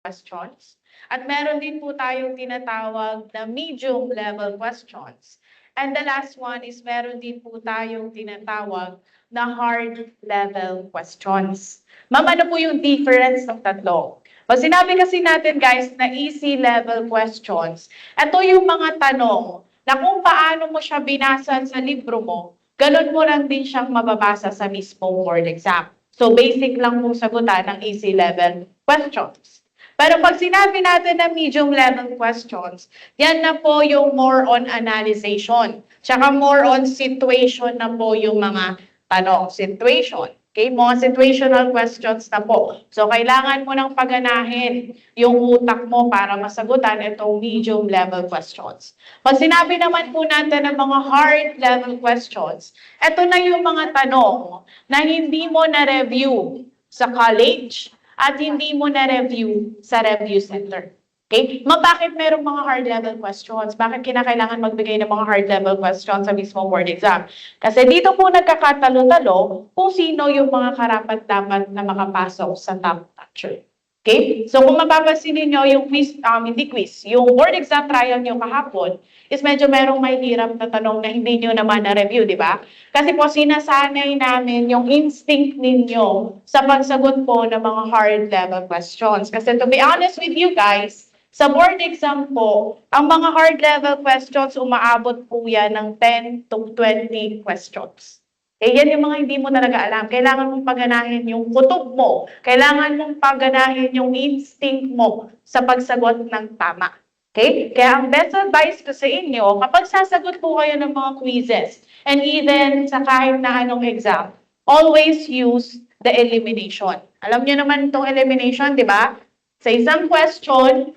questions. At meron din po tayong tinatawag na medium level questions. And the last one is meron din po tayong tinatawag na hard level questions. Ma'am, ano po yung difference ng tatlo? Pag sinabi kasi natin guys na easy level questions, ito yung mga tanong na kung paano mo siya binasa sa libro mo, ganun mo lang din siyang mababasa sa mismong board exam. So basic lang mong sagutan ng easy level questions. Pero pag sinabi natin na medium level questions, yan na po yung more on analyzation. Tsaka more on situation na po yung mga tanong. Situation. Okay, mga situational questions na po. So, kailangan mo nang paganahin yung utak mo para masagutan itong medium level questions. Pag sinabi naman po natin ng mga hard level questions, ito na yung mga tanong na hindi mo na-review sa college at hindi mo na-review sa review center. Okay? Bakit merong mga hard level questions? Bakit kinakailangan magbigay ng mga hard level questions sa mismong board exam? Kasi dito po nagkakatalo-talo kung sino yung mga karapat-dapat na makapasok sa top toucher. Okay? So kung mapapansin niyo yung quiz, hindi quiz, yung board exam trial niyo kahapon is medyo merong may hirap na tanong na hindi niyo naman na-review, di ba? Kasi po sinasanay namin yung instinct ninyo sa pagsagot po ng mga hard level questions. Kasi to be honest with you guys, sa board exam po, ang mga hard level questions, umaabot po yan ng 10 to 20 questions. Eh, yan yung mga hindi mo talaga alam. Kailangan mong paganahin yung kutob mo. Kailangan mong paganahin yung instinct mo sa pagsagot ng tama. Okay? Kaya ang best advice ko sa inyo, kapag sasagot po kayo ng mga quizzes, and even sa kahit na anong exam, always use the elimination. Alam niyo naman itong elimination, di ba? Sa isang question,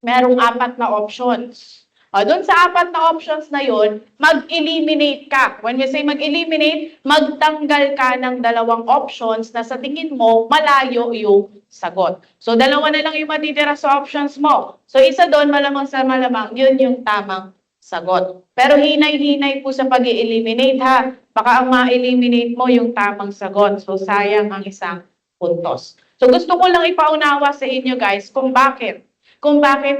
merong 4 na options. O, dun sa 4 na options na yun, mag-eliminate ka. When we say mag-eliminate, magtanggal ka ng 2 options na sa tingin mo, malayo yung sagot. So, 2 na lang yung matitira sa options mo. So, isa doon, malamang sa malamang, yun yung tamang sagot. Pero hinay-hinay po sa pag-eliminate ha. Baka ang ma-eliminate mo yung tamang sagot. So, sayang ang isang puntos. So, gusto ko lang ipaunawa sa inyo guys kung bakit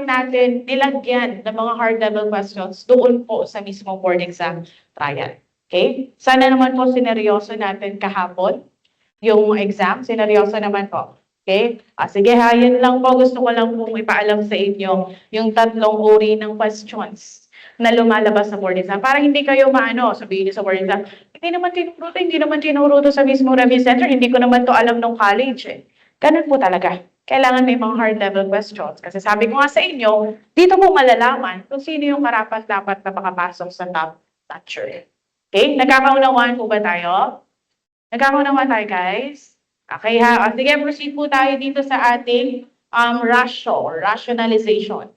natin nilagyan ng mga hard level questions doon po sa mismong board exam trial. Okay? Sana naman po sineryoso natin kahapon yung exam. Sineryoso naman po. Okay? Sige ha, yun lang po. Gusto ko lang po ipaalam sa inyo yung 3 uri ng questions na lumalabas sa board exam. Para hindi kayo sabihin niyo sa board exam, hindi naman tinuruto sa mismong review center, hindi ko naman to alam nung college eh. Ganun po talaga. Kailangan may mga hard level questions. Kasi sabi ko nga sa inyo, dito mo malalaman kung sino yung karapat-dapat na makapasok sa top toucher. Okay? Nagkakaunawaan po ba tayo? Nagkakaunawaan tayo, guys? Okay ha. Sige, proceed po tayo dito sa ating ratio or rationalization.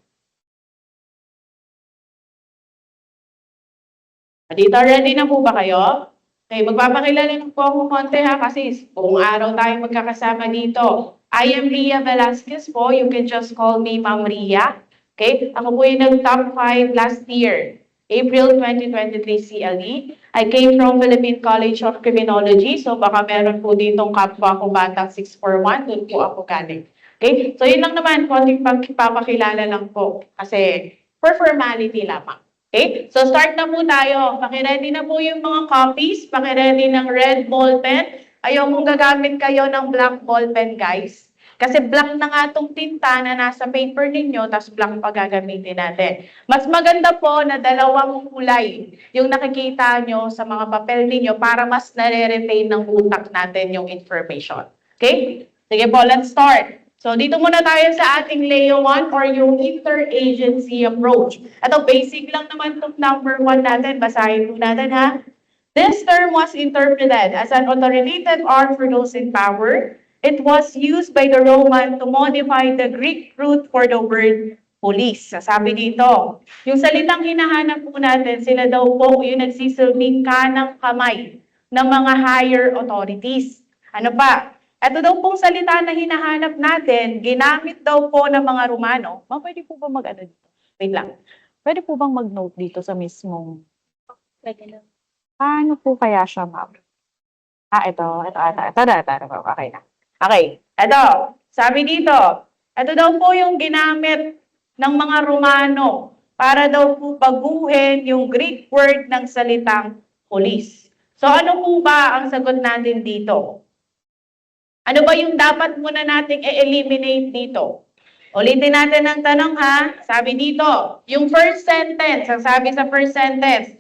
Dito, ready na po ba kayo? Okay, magpapakilala lang po ako konti ha kasi buong araw tayo magkakasama dito. I am Ria Velasquez po. You can just call me Ma'am Ria. Okay? Ako po yung nag-top 5 last year, April 2023 CLE. I came from Philippine College of Criminology. So baka meron po ditong kapwa ko batang 641. Doon po ako galing. Okay? So yun lang naman, konting pagpapakilala lang po. Kasi for formality lamang. Okay? So start na po tayo. Pakiready na po yung mga copies. Pakiready ng red ball pen. Ayaw mong gagamit kayo ng black ball pen, guys. Kasi black na nga itong tinta na nasa paper ninyo, tapos black pa gagamitin natin. Mas maganda po na 2 kulay yung nakikita nyo sa mga papel ninyo para mas nare-retain ng utak natin yung information. Okay? Sige po, let's start. So, dito muna tayo sa ating Leo 1 or yung interagency approach. Ito, basic lang naman itong number 1 natin. Basahin po natin, ha? This term was interpreted as an authoritative arm for those in power. It was used by the Roman to modify the Greek root for the word police. Sabi dito, yung salitang hinahanap po natin, sila daw po yung nagsisilbing kanang kamay ng mga higher authorities. Ano pa? Ito daw pong salita na hinahanap natin, ginamit daw po ng mga Romano. Pwede po ba mag-ano dito? Wait lang. Pwede po bang mag-note dito sa mismong... Pwede lang. Paano po kaya siya, ma'am? Ito. Okay na. Okay. Ito. Sabi dito, Ito daw po yung ginamit ng mga Romano para daw po baguhin yung Greek word ng salitang police. So ano po ba ang sagot natin dito? Ano ba yung dapat muna nating i-eliminate dito? Ulitin natin ang tanong ha. Sabi dito, yung first sentence, ang sabi sa first sentence,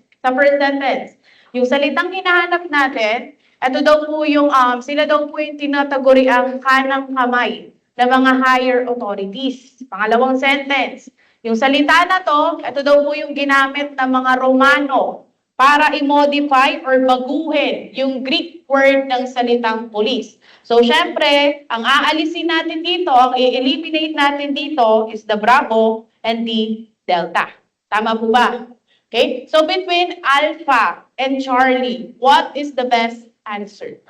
yung salitang hinahanap natin, ito daw po yung, sila daw po yung tinataguri ang kanang kamay ng mga higher authorities. Pangalawang sentence, yung salita na to, ito daw po yung ginamit ng mga Romano para i-modify or baguhin yung Greek word ng salitang police. So, syempre, ang aalisin natin dito, ang i-eliminate natin dito is the Bravo and the Delta. Tama po ba? Okay? So, between Alpha and Charlie, what is the best answer?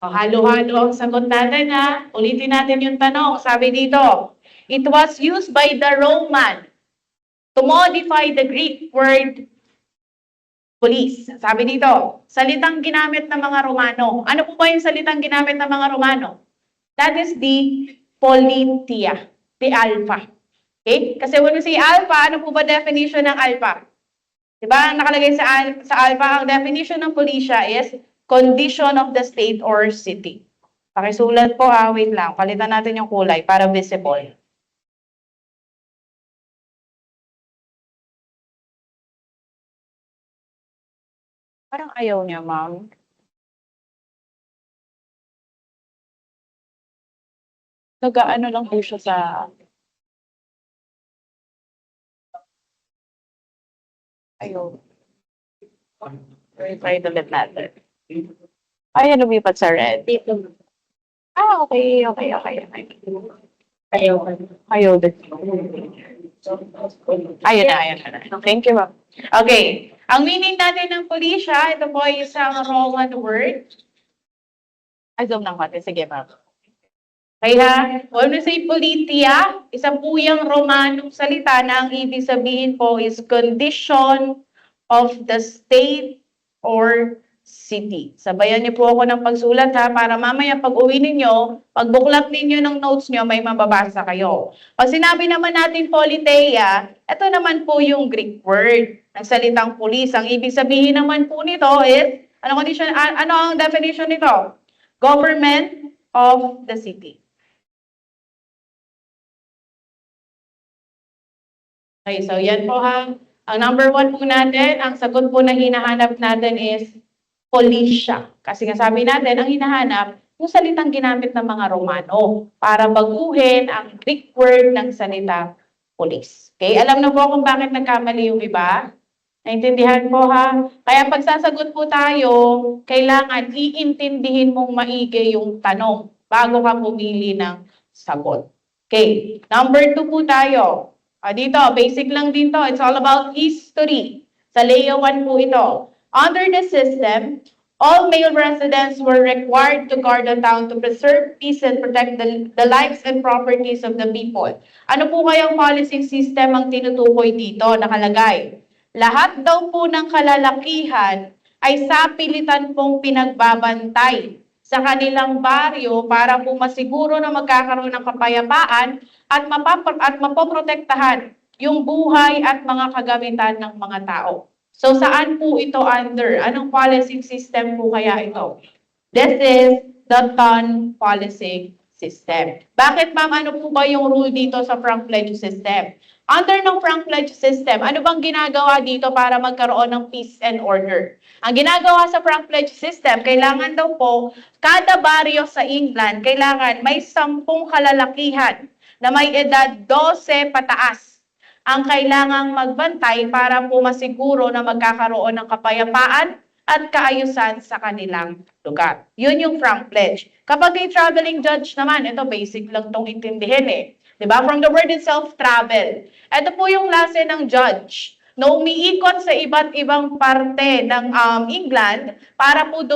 Halo-halo ang sagot natin ha. Ulitin natin yung tanong. Sabi dito, it was used by the Roman to modify the Greek word police. Sabi dito, salitang ginamit ng mga Romano. Ano po ba yung salitang ginamit ng mga Romano? That is the politia, the alpha. Okay? Kasi when we say alpha, ano po ba definition ng alpha? Diba? Nakalagay sa alpha, ang definition ng policia is condition of the state or city. Pakisulat po ha, wait lang. Palitan natin yung kulay para visible. Parang ayaw niya, ma'am. Nag-ano lang po siya sa... Ayaw. Try to let natin. Ay, lumipat sa red. Ah, okay. Ayaw din. Ayun na. Thank you, ma'am. Okay. Ang meaning natin ng policia, ito po ay isang Roman word. Ay, zoom lang natin. Sige, ma'am. Kaya, when we say politia, isa po yung Romanong salita na ang ibig sabihin po is condition of the state or city. Sabayan niyo po ako ng pagsulat ha, para mamaya pag uwi ninyo, pag buklat ninyo ng notes niyo, may mababasa kayo. Pag sinabi naman natin politeia, ito naman po yung Greek word ng salitang police. Ang ibig sabihin naman po nito is, ano ang definition nito? Government of the city. Okay, so yan po ha. Ang number 1 po natin, ang sagot po na hinahanap natin is policia. Kasi nga sabi natin, ang hinahanap, yung salitang ginamit ng mga Romano para baguhin ang Greek word ng salita police. Okay, alam na po kung bakit nagkamali yung iba? Naintindihan po ha? Kaya pag sasagot po tayo, kailangan iintindihin mong maigi yung tanong bago ka pumili ng sagot. Okay, number 2 po tayo. Dito, basic lang din to. It's all about history. Sa Leo 1 po ito. Under the system, all male residents were required to guard the town to preserve peace and protect the lives and properties of the people. Ano po kayang policy system ang tinutukoy dito? Nakalagay. Lahat daw po ng kalalakihan ay sapilitan pong pinagbabantay sa kanilang baryo para po masiguro na magkakaroon ng kapayapaan at mapoprotektahan yung buhay at mga kagamitan ng mga tao. So saan po ito under? Anong policy system po kaya ito? This is the TON policy system. Bakit ma'am, ano po ba yung rule dito sa Frank Pledge system? Under ng Frank Pledge system, ano bang ginagawa dito para magkaroon ng peace and order? Ang ginagawa sa Frank Pledge system, kailangan daw po, kada baryo sa England, kailangan may 10 kalalakihan na may edad 12 pataas ang kailangang magbantay para po masiguro na magkakaroon ng kapayapaan at kaayusan sa kanilang lugar. Yun yung Frank Pledge. Kapag ay traveling judge naman, ito basic lang tong intindihin eh. Diba? From the word itself, travel. Ito po yung lase ng judge na umiikot sa iba't ibang parte ng England para po